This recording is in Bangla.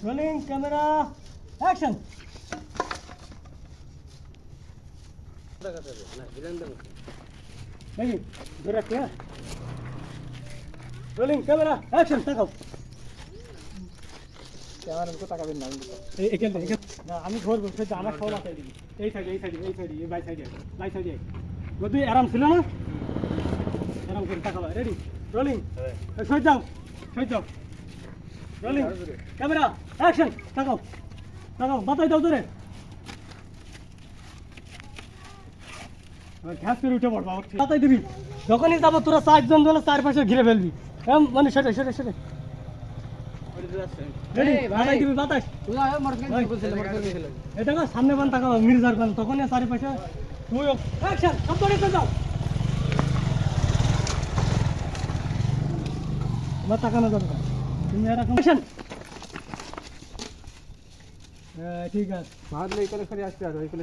Rolling camera action. দেখি ধরে রাখতে, হ্যাঁ। Rolling camera action. তাকাও। ক্যামেরার উপর তাকাবেন না। এখান না আমি ধরবো, সে আমার সব মাথায় দিবি। এই সাইডে এই সাইডে এই সাইডে এই বাই সাইডে বাই সাইডে যদি আরাম ছিল না, আরাম করে তাকাবা। Ready rolling. সই যাও সই যাও। Rolling camera action. তাকাও তাকাও, বাতাই দাও ধরে। ঘাস করে উঠে পড়বা, বাতাই দিবি। যখনই যাবো তোরা চারজন ধরে চারপাশে ঘিরে ফেলবি, মানে সেটাই সেটাই সেটাই। রেডি বাতাই দিবি, বাতাস। এটা না সামনে বান তাকাও, মির্জার বান, তখনই চারিপাশে তুই অ্যাকশন। সব ধরে যাও। তোমার তাকানো দরকার, তুমি এরকম অ্যাকশন। হ্যাঁ ঠিক আছে। ভাবলে এই করে আসতে আর ওই করে